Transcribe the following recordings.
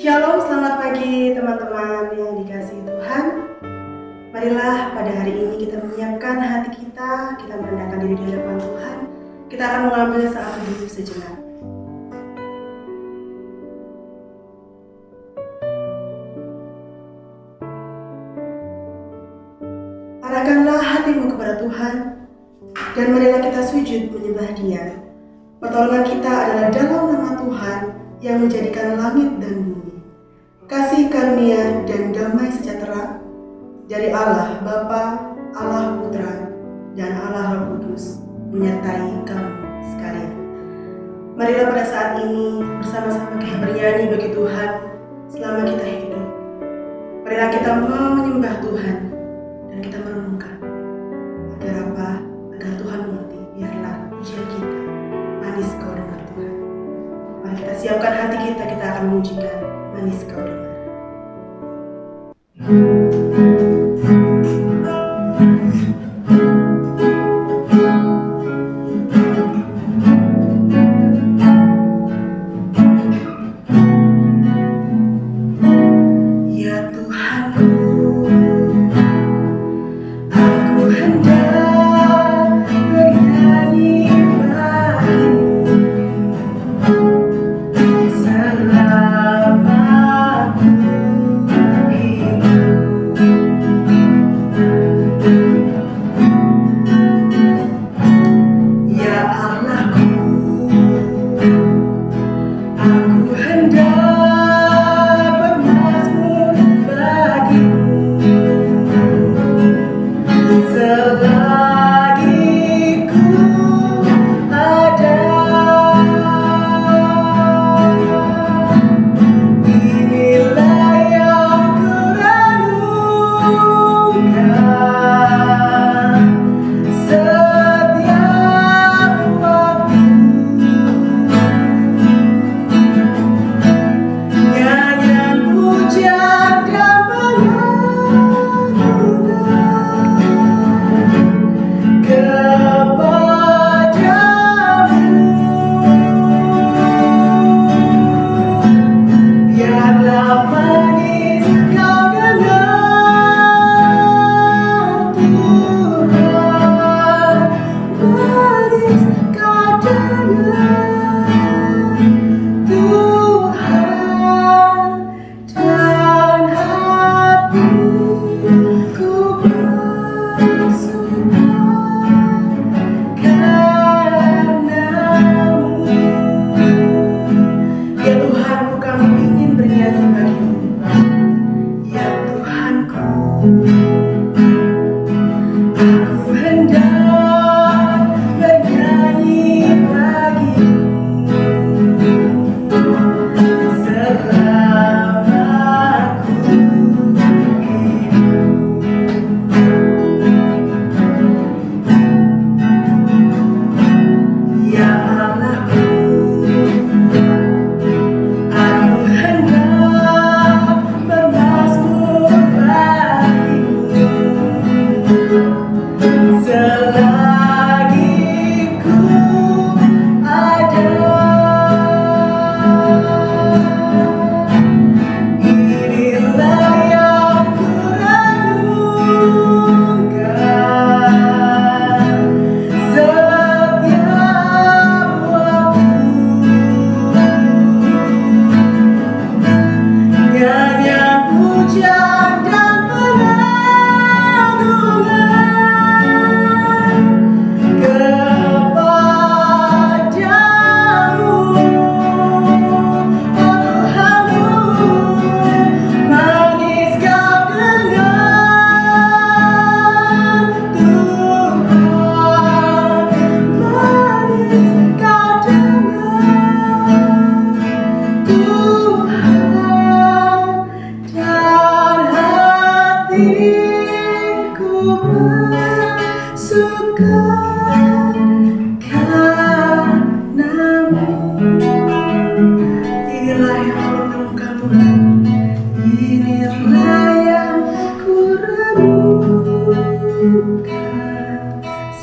Shalom, selamat pagi teman-teman yang dikasihi Tuhan. Marilah pada hari ini kita menyiapkan hati kita merendahkan diri di hadapan Tuhan. Kita akan mengambil saat teduh sejenak. Arahkanlah hatimu kepada Tuhan, dan marilah kita sujud menyembah Dia. Pertolongan kita adalah dalam nama Tuhan yang menjadikan langit dan bumi. Kasih karunia dan damai sejahtera dari Allah Bapa, Allah Putra, dan Allah Roh Kudus menyertai kamu sekalian. Marilah pada saat ini bersama-sama kita bernyanyi bagi Tuhan selama kita hidup. Marilah kita mau menyembah Tuhan dan kita merenungkan agar apa? Agar Tuhan mengerti. Biarlah pujian kita manis kau dengar Tuhan. Mari kita siapkan hati kita akan memujikan manis kau dengar.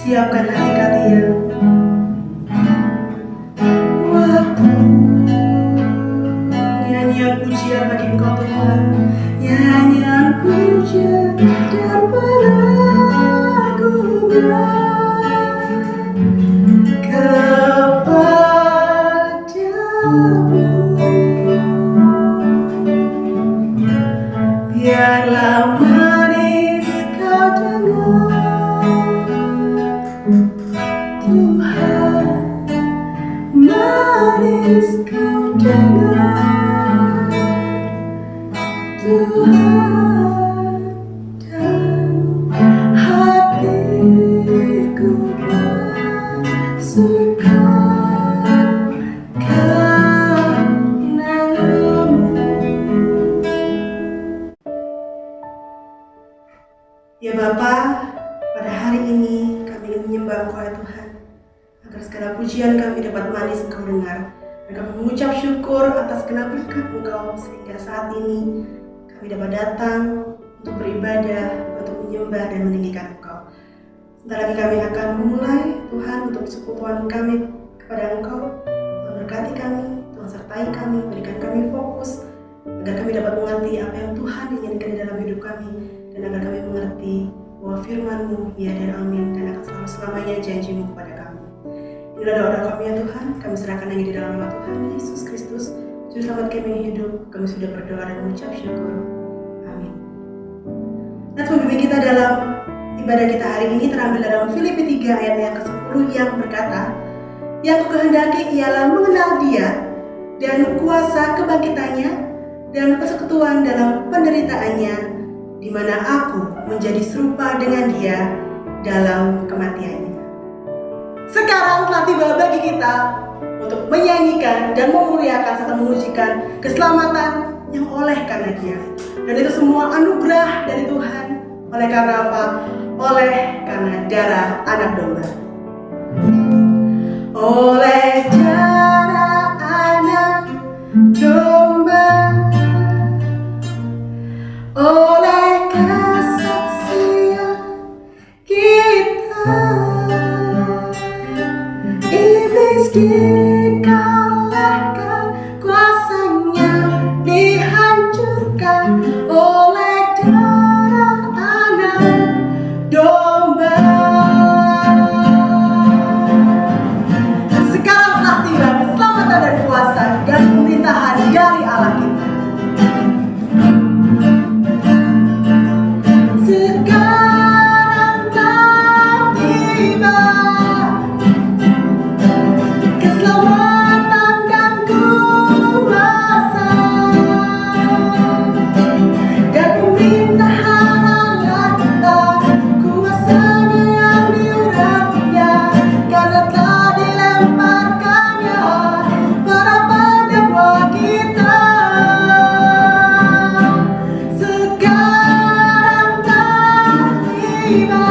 Siapkan hati kalian. Waktu nyanyian pujian Yesus kau dengar Tuhan, dan hatiku bersuka karenamu. Ya Bapa, pada hari ini kami ingin menyembah Engkau ya Tuhan, agar segala pujian kami dapat manis Engkau dengar, dan kami mengucap syukur atas segala berkat Engkau sehingga saat ini kami dapat datang untuk beribadah, untuk menyembah dan meninggikan Engkau. Sebentar lagi kami akan memulai Tuhan untuk persekutuan kami kepada Engkau. Tuhan berkati kami, Tuhan sertai kami, berikan kami fokus agar kami dapat mengerti apa yang Tuhan inginkan di dalam hidup kami, dan agar kami mengerti bahwa firman-Mu ya dan amin, dan akan selalu selamanya janji-Mu kepada kami. Inilah doa kami ya Tuhan, kami serahkan hanya di dalam nama Tuhan Yesus Kristus, Juru Selamat kami yang hidup. Kami sudah berdoa dan mengucap syukur. Amin. Nah, pembimbing kita dalam ibadah kita hari ini terambil dalam Filipi 3 ayat yang ke-10 yang berkata, "Yang kukehendaki ialah mengenal Dia dan kuasa kebangkitannya dan persekutuan dalam penderitaannya, di mana aku menjadi serupa dengan Dia dalam kematiannya." Sekarang telah tiba bagi kita untuk menyanyikan dan memuliakan serta memujikan keselamatan yang oleh karena Dia. Dan itu semua anugerah dari Tuhan. Oleh karena apa? Oleh karena darah anak domba. Oleh darah anak domba, oleh kesaksian kita, iblis dikalahkan, kuasanya dihancurkan oleh darah anak domba. Sekarang telah tiba keselamatan dan kuasa dan pemerintahan dari Allah kita. Sekarang telah tiba keselamatan dan kuasa dan pemerintahan Allah kita, kuasanya yang diurapinya, karena telah dilemparkannya para pendakwa kita. Sekarang telah tiba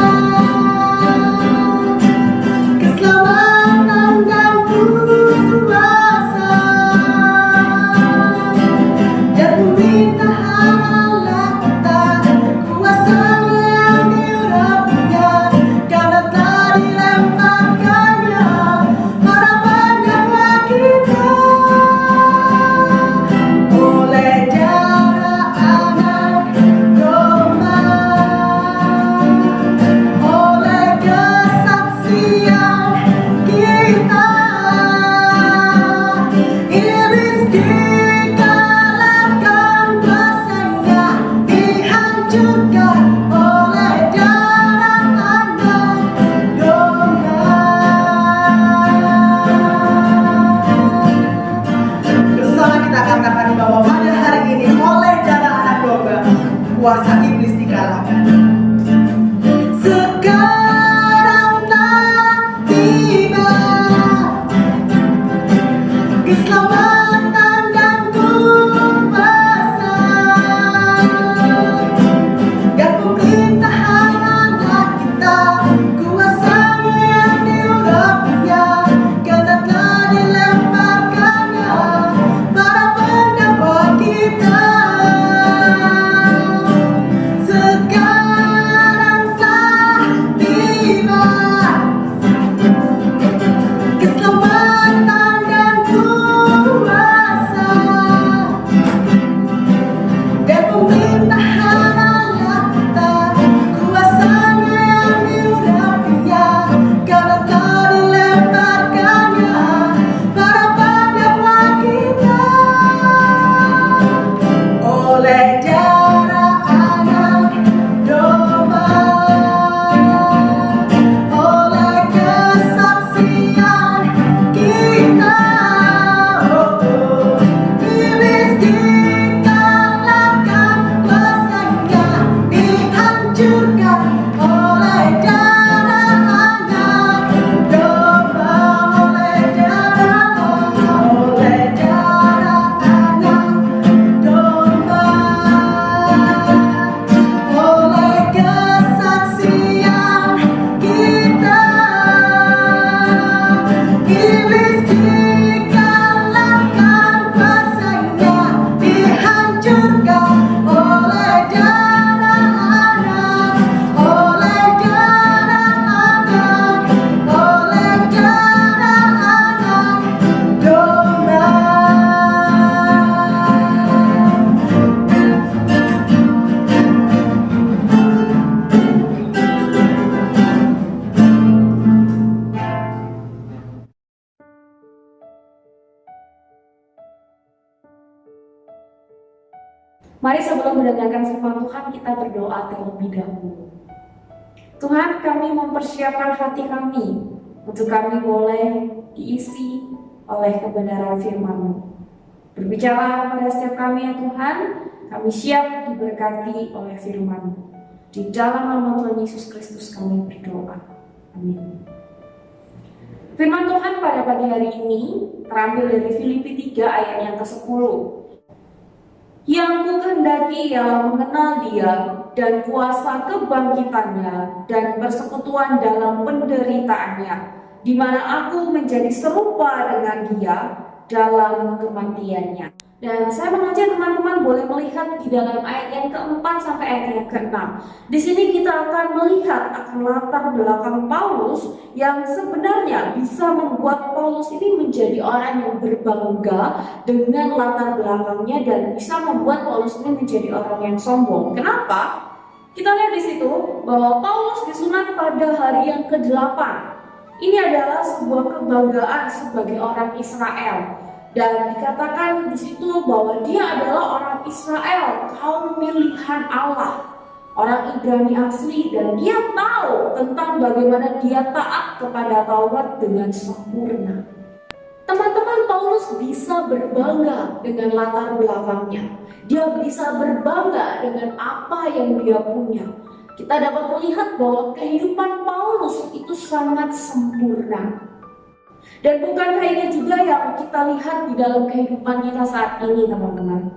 Mari sebelum mendengarkan firman Tuhan kita berdoa terlebih dahulu. Tuhan, kami mempersiapkan hati kami untuk kami boleh diisi oleh kebenaran firman-Mu. Berbicara pada setiap kami ya Tuhan, kami siap diberkati oleh firman-Mu. Di dalam nama Tuhan Yesus Kristus kami berdoa. Amin. Firman Tuhan pada pagi hari ini terambil dari Filipi 3 ayat yang ke-10. Yang ku kehendaki ialah mengenal Dia dan kuasa kebangkitannya dan persekutuan dalam penderitaannya, di mana aku menjadi serupa dengan Dia dalam kematiannya. Dan saya mengajak teman-teman boleh melihat di dalam ayat yang keempat sampai ayat yang keenam. Di sini kita akan melihat akan latar belakang Paulus yang sebenarnya bisa membuat Paulus ini menjadi orang yang berbangga dengan latar belakangnya dan bisa membuat Paulus ini menjadi orang yang sombong. Kenapa? Kita lihat di situ bahwa Paulus disunat pada hari yang ke-8. Ini adalah sebuah kebanggaan sebagai orang Israel. Dan dikatakan di situ bahwa dia adalah orang Israel, kaum pilihan Allah, orang Ibrani asli, dan dia tahu tentang bagaimana dia taat kepada Taurat dengan sempurna. Teman-teman, Paulus bisa berbangga dengan latar belakangnya. Dia bisa berbangga dengan apa yang dia punya. Kita dapat melihat bahwa kehidupan Paulus itu sangat sempurna. Dan bukankah ini juga yang kita lihat di dalam kehidupan kita saat ini, teman-teman?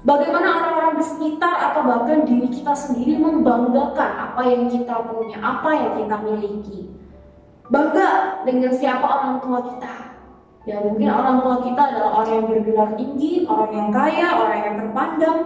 Bagaimana orang-orang di sekitar atau bahkan diri kita sendiri membanggakan apa yang kita punya, apa yang kita miliki. Bangga dengan siapa orang tua kita. Ya mungkin orang tua kita adalah orang yang bergelar tinggi, orang yang kaya, orang yang terpandang.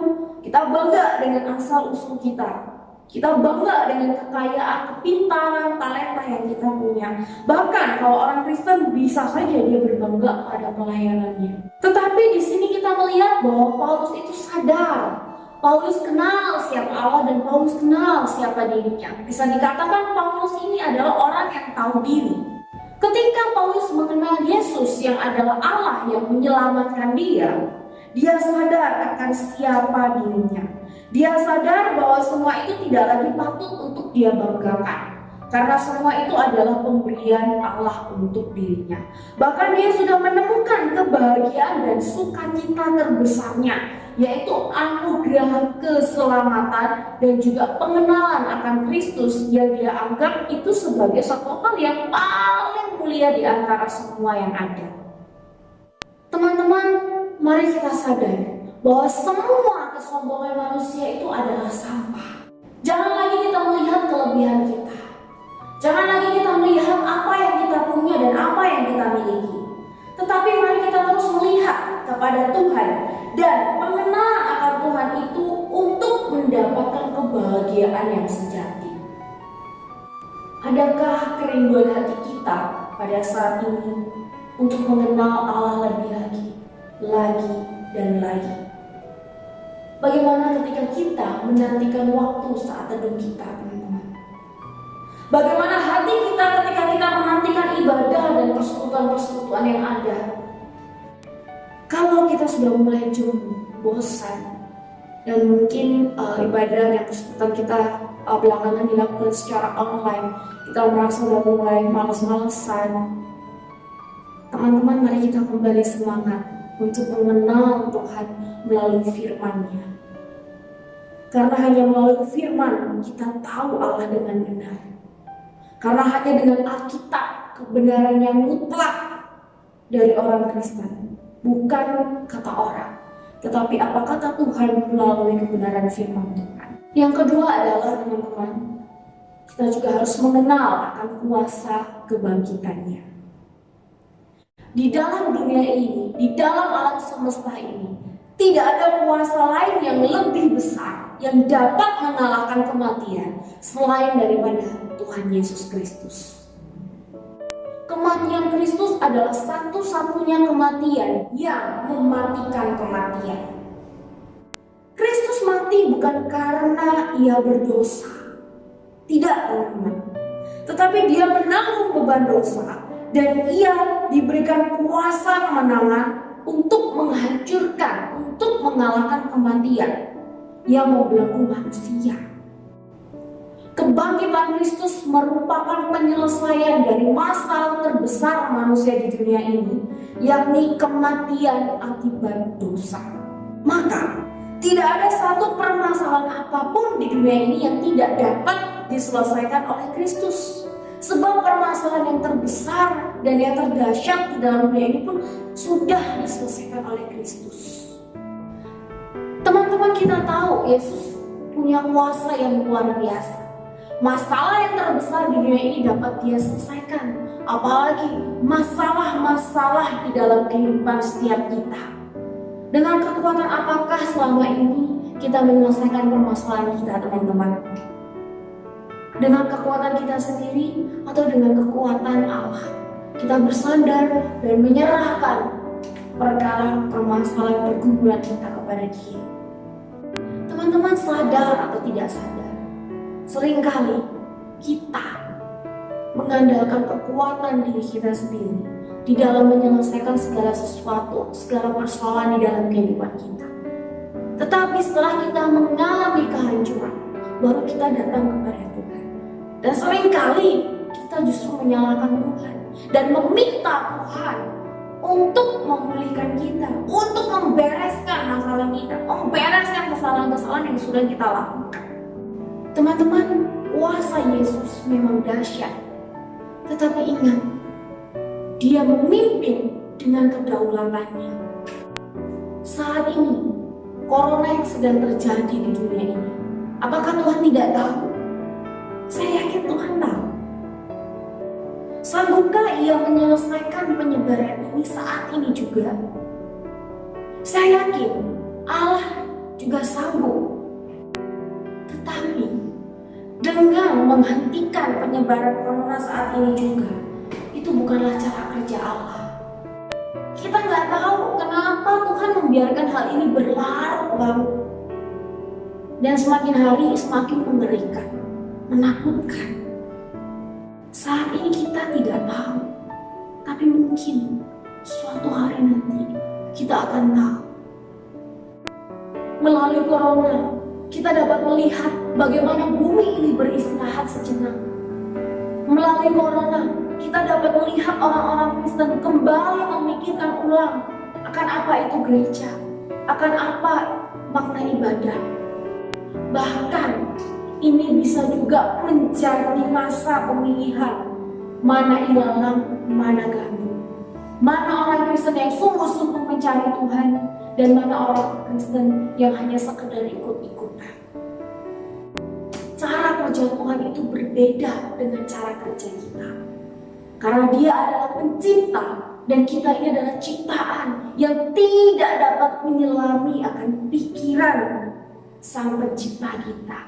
Kita bangga dengan asal-usul kita. Kita bangga dengan kekayaan, kepintaran, talenta yang kita punya. Bahkan kalau orang Kristen bisa saja dia berbangga pada pelayanannya. Tetapi di sini kita melihat bahwa Paulus itu sadar. Paulus kenal siapa Allah dan Paulus kenal siapa dirinya. Bisa dikatakan Paulus ini adalah orang yang tahu diri. Ketika Paulus mengenal Yesus yang adalah Allah yang menyelamatkan dia sadar akan siapa dirinya. Dia sadar bahwa semua itu tidak lagi patut untuk dia banggakan. Karena semua itu adalah pemberian Allah untuk dirinya. Bahkan dia sudah menemukan kebahagiaan dan sukacita terbesarnya, yaitu anugerah keselamatan dan juga pengenalan akan Kristus yang dia anggap itu sebagai satu hal yang paling mulia di antara semua yang ada. Teman-teman, mari kita sadar bahwa semua kesombongan manusia itu adalah sampah. Jangan lagi kita melihat kelebihan kita. Jangan lagi kita melihat apa yang kita punya dan apa yang kita miliki. Tetapi mari kita terus melihat kepada Tuhan dan mengenal akan Tuhan itu untuk mendapatkan kebahagiaan yang sejati. Adakah kerinduan hati kita pada saat ini untuk mengenal Allah lebih lagi dan lagi? Bagaimana ketika kita menantikan waktu saat teduh kita, teman-teman? Bagaimana hati kita ketika kita menantikan ibadah dan persekutuan-persekutuan yang ada? Kalau kita sudah mulai jenuh, bosan, dan mungkin ibadah dan persekutuan kita belakangan dilakukan secara online, kita merasa sudah mulai malas-malesan. Teman-teman, mari kita kembali semangat untuk mengenal Tuhan melalui firman-Nya. Karena hanya melalui firman kita tahu Allah dengan benar. Karena hanya dengan Alkitab, kebenaran yang mutlak dari orang Kristen, bukan kata orang, tetapi apa kata Tuhan melalui kebenaran firman Tuhan. Yang kedua adalah, teman-teman, kita juga harus mengenal akan kuasa kebangkitannya. Di dalam dunia ini, di dalam alam semesta ini, tidak ada kuasa lain yang lebih besar yang dapat mengalahkan kematian selain daripada Tuhan Yesus Kristus. Kematian Kristus adalah satu-satunya kematian yang mematikan kematian. Kristus mati bukan karena ia berdosa. Tidak, teman-teman. Tetapi dia menanggung beban dosa dan ia diberikan kuasa kemenangan untuk menghancurkan, untuk mengalahkan kematian yang membelenggu manusia. Kebangkitan Kristus merupakan penyelesaian dari masalah terbesar manusia di dunia ini, yakni kematian akibat dosa. Maka, tidak ada satu permasalahan apapun di dunia ini yang tidak dapat diselesaikan oleh Kristus. Sebab permasalahan yang terbesar dan yang terdahsyat di dalam dunia ini pun sudah diselesaikan oleh Kristus. Teman-teman, kita tahu Yesus punya kuasa yang luar biasa. Masalah yang terbesar di dunia ini dapat Dia selesaikan. Apalagi masalah-masalah di dalam kehidupan setiap kita. Dengan kekuatan apakah selama ini kita menyelesaikan permasalahan kita, teman-teman? Dengan kekuatan kita sendiri atau dengan kekuatan Allah? Kita bersandar dan menyerahkan perkara permasalahan pergumulan kita kepada Dia. Teman-teman, sadar atau tidak sadar, seringkali kita mengandalkan kekuatan diri kita sendiri di dalam menyelesaikan segala sesuatu, segala persoalan di dalam kehidupan kita. Tetapi setelah kita mengalami kehancuran, baru kita datang kepada Tuhan. Dan seringkali kita justru menyalahkan Tuhan dan meminta Tuhan untuk memulihkan kita, untuk membereskan masalah kita, membereskan kesalahan-kesalahan yang sudah kita lakukan. Teman-teman, kuasa Yesus memang dahsyat. Tetapi ingat, Dia memimpin dengan kedaulatannya. Saat ini, corona yang sedang terjadi di dunia ini, apakah Tuhan tidak tahu? Saya yakin Tuhan tahu. Sanggupkah Ia menyelesaikan penyebaran ini saat ini juga? Saya yakin Allah juga sanggup. Tetapi dengan menghentikan penyebaran corona saat ini juga, itu bukanlah cara kerja Allah. Kita nggak tahu kenapa Tuhan membiarkan hal ini berlarut-larut. Dan semakin hari semakin mengerikan, menakutkan. Saat ini kita tidak tahu, tapi mungkin suatu hari nanti kita akan tahu. Melalui corona, kita dapat melihat bagaimana bumi ini beristirahat sejenak. Melalui corona, kita dapat melihat orang-orang Kristen kembali memikirkan ulang akan apa itu gereja, akan apa makna ibadah. Bahkan ini bisa juga menjadi masa pemilihan mana ilalang, mana gandum. Mana orang Kristen yang sungguh-sungguh mencari Tuhan dan mana orang Kristen yang hanya sekedar ikut-ikutan. Cara kerja Tuhan itu berbeda dengan cara kerja kita. Karena Dia adalah pencipta dan kita ini adalah ciptaan yang tidak dapat menyelami akan pikiran Sang Pencipta kita.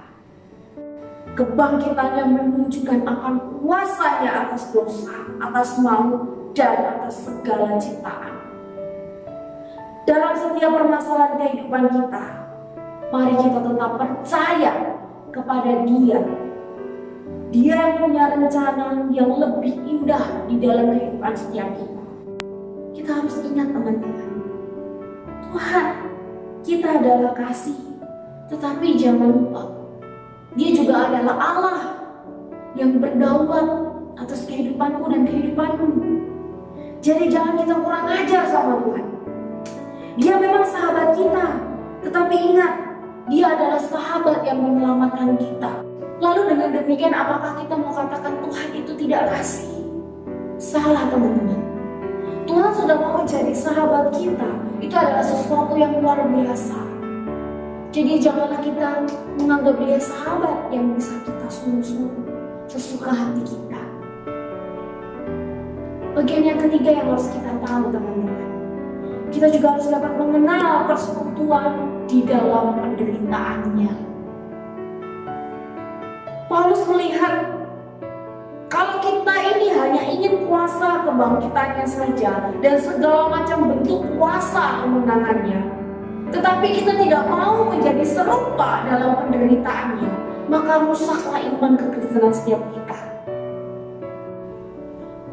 Kebangkitannya menunjukkan akan kuasanya atas dosa, atas maut, dan atas segala ciptaan. Dalam setiap permasalahan kehidupan kita, mari kita tetap percaya kepada Dia. Dia yang punya rencana yang lebih indah di dalam kehidupan setiap kita. Kita harus ingat, teman-teman, Tuhan kita adalah kasih, tetapi jangan lupa Dia juga adalah Allah yang berdaulat atas kehidupanku dan kehidupanmu. Jadi jangan kita kurang ajar sama Tuhan. Dia memang sahabat kita, tetapi ingat, Dia adalah sahabat yang menyelamatkan kita. Lalu dengan demikian apakah kita mau katakan Tuhan itu tidak kasih? Salah, teman-teman. Tuhan sudah mau menjadi sahabat kita. Itu adalah sesuatu yang luar biasa. Jadi janganlah kita menganggap Dia sahabat yang bisa kita sungguh-sungguh sesuka hati kita. Bagian yang ketiga yang harus kita tahu, teman-teman, kita juga harus dapat mengenal persekutuan di dalam penderitaannya. Paulus melihat kalau kita ini hanya ingin kuasa kebangkitannya saja dan segala macam bentuk kuasa kemenangannya, tetapi kita tidak mau menjadi serupa dalam penderitaannya, maka rusaklah iman kekristenan setiap kita.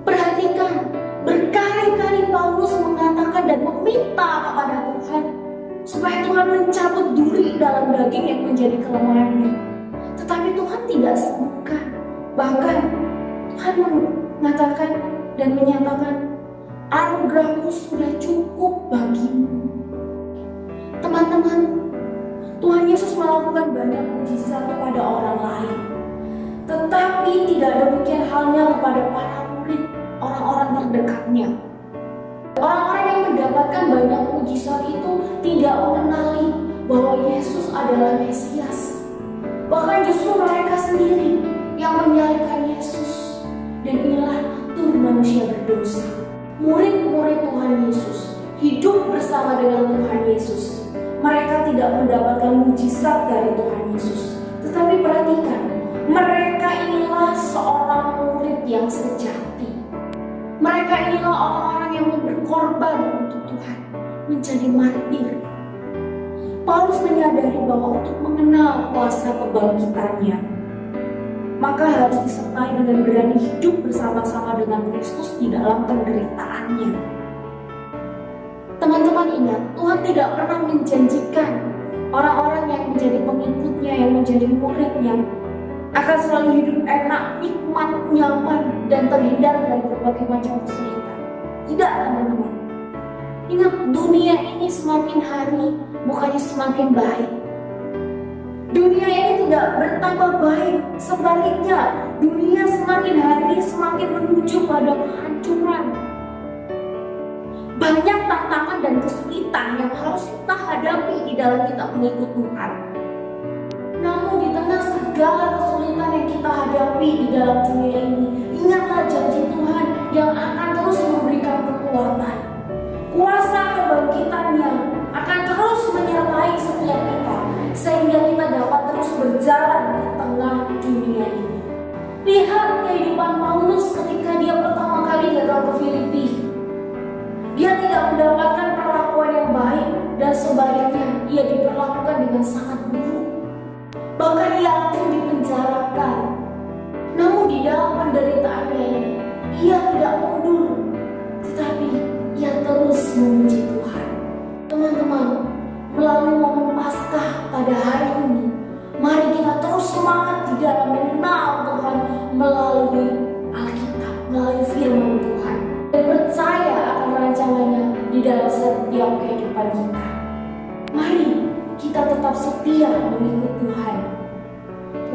Perhatikan, berkali-kali Paulus mengatakan dan meminta kepada Tuhan supaya Tuhan mencabut duri dalam daging yang menjadi kelemahannya. Tetapi Tuhan tidak sembuhkan. Bahkan Tuhan mengatakan dan menyatakan, anugerahku sudah cukup bagimu. Teman-teman, Tuhan Yesus melakukan banyak mujizat kepada orang lain. Tetapi tidak demikian halnya kepada para murid, orang-orang terdekatnya. Orang-orang yang mendapatkan banyak mujizat itu tidak mengenali bahwa Yesus adalah Mesias. Bahkan justru mereka sendiri yang menyalibkan Yesus. Dan inilah natur manusia berdosa. Murid-murid Tuhan Yesus hidup bersama dengan Tuhan Yesus. Mereka tidak mendapatkan mujizat dari Tuhan Yesus. Tetapi perhatikan, mereka inilah seorang murid yang sejati. Mereka inilah orang-orang yang berkorban untuk Tuhan, menjadi martir. Paulus menyadari bahwa untuk mengenal kuasa kebangkitannya, maka harus disertai dengan berani hidup bersama-sama dengan Kristus di dalam penderitaannya. Teman-teman ingat, Tuhan tidak pernah menjanjikan orang-orang yang menjadi pengikutnya, yang menjadi muridnya, akan selalu hidup enak, nikmat, nyaman, dan terhindar dari berbagai macam kesulitan. Tidak, teman-teman. Ingat, dunia ini semakin hari bukannya semakin baik. Dunia ini tidak bertambah baik, sebaliknya dunia semakin hari semakin menuju pada kehancuran. Banyak tantangan dan kesulitan yang harus kita hadapi di dalam kita mengikut Tuhan. Namun di tengah segala kesulitan yang kita hadapi di dalam dunia ini, ingatlah janji Tuhan yang akan terus memberikan kekuatan. Kuasa kebangkitannya akan terus menyertai setiap kita, sehingga kita dapat terus berjalan di tengah dunia ini. Lihat kehidupan Paulus ketika dia pertama kali datang ke Filipi. Dia tidak mendapatkan perlakuan yang baik, dan sebaliknya ia diperlakukan dengan sangat buruk. Bahkan ia langsung dipenjarakan. Namun di dalam penderitaannya ini, ia tidak mundur, tetapi ia terus memuji Tuhan. Teman-teman, melalui momen Paskah pada hari ini, mari kita terus semangat di dalam mengenal Tuhan melalui Alkitab, melalui firman Tuhan, dan percaya akan rancangannya di dalam setiap kehidupan kita. Mari kita tetap setia mengikut Tuhan,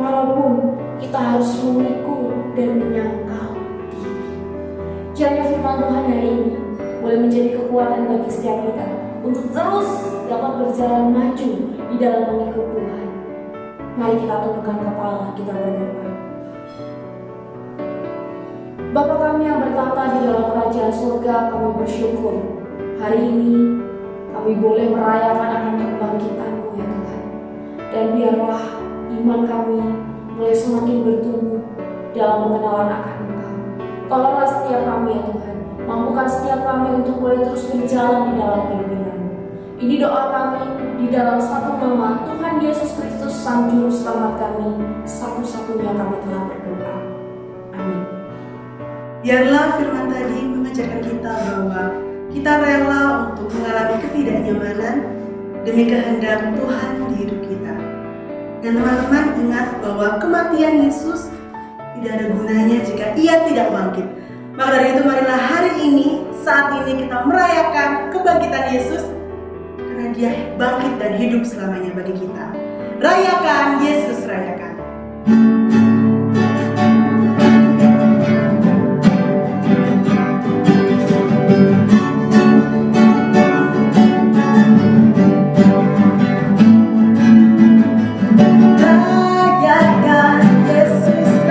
walaupun kita harus memikul dan menyangkal diri. Kiranya firman Tuhan hari ini boleh menjadi kekuatan bagi setiap kita untuk terus dapat berjalan maju di dalam mengikut Tuhan. Mari kita tundukkan kepala, kita berdoa. Bapa kami yang bertata di dalam kerajaan surga, kami bersyukur hari ini kami boleh merayakan akan kebangkitan-Mu ya Tuhan. Dan biarlah iman kami mulai semakin bertumbuh dalam pengenalan akan Engkau. Tolonglah setiap kami ya Tuhan, mampukan setiap kami untuk boleh terus berjalan di dalam pimpinan-Mu. Ini doa kami di dalam satu nama Tuhan Yesus Kristus, Sang Juru Selamat kami, satu-satunya kami telah berdoa. Amin. Biarlah firman tadi mengajarkan kita bahwa kita rela untuk mengalami ketidaknyamanan demi kehendak Tuhan di hidup kita. Dan teman-teman ingat bahwa kematian Yesus tidak ada gunanya jika Ia tidak bangkit. Maka dari itu marilah hari ini, saat ini kita merayakan kebangkitan Yesus, karena Dia bangkit dan hidup selamanya bagi kita. Rayakan Yesus, rayakan. Rayakan Yesus, rayakan.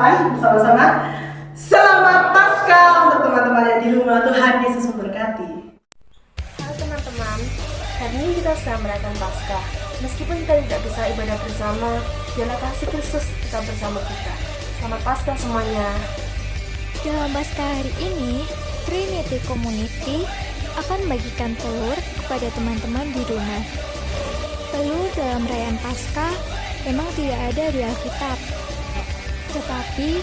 ucapkan bersama-sama Selamat Paskah untuk teman-teman yang di rumah. Tuhan Yesus memberkati. Halo teman-teman, hari ini kita sedang merayakan Paskah. Meskipun kita tidak bisa ibadah bersama, biarlah kasih Kristus tetap bersama kita. Selamat Paskah semuanya. Dalam Paskah hari ini, Trinity Community akan bagikan telur kepada teman-teman di rumah. Telur dalam perayaan Paskah memang tidak ada di Alkitab. Tetapi,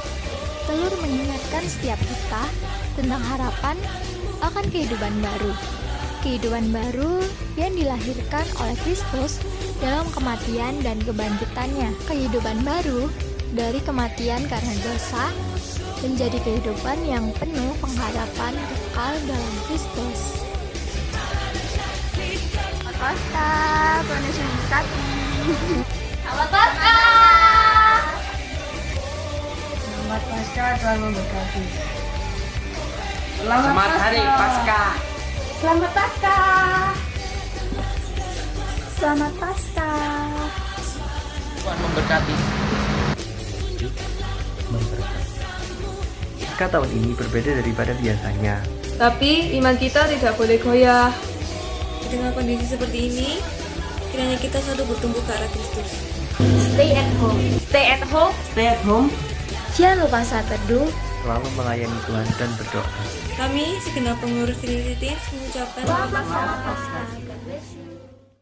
telur mengingatkan setiap kita tentang harapan akan kehidupan baru. Kehidupan baru yang dilahirkan oleh Kristus dalam kematian dan kebangkitannya. Kehidupan baru dari kematian karena dosa menjadi kehidupan yang penuh pengharapan kekal dalam Kristus. Selamat Paskah, Tuhan Yesus memberkati. Selamat Paskah. Selamat Paskah, Tuhan memberkati. Selamat Hari Paskah. Selamat Paskah. Selamat Paskah. Tuhan memberkati. Paskah tahun ini berbeda daripada biasanya. Tapi iman kita tidak boleh goyah. Di tengah kondisi seperti ini, kiranya kita selalu bertumbuh ke arah Kristus. Stay at home. Stay at home. Stay at home. Jangan lupa saat teduh. Selalu melayani Tuhan dan berdoa. Kami, segenap pengurus Trinity, mengucapkan Selamat Paskah. God bless you.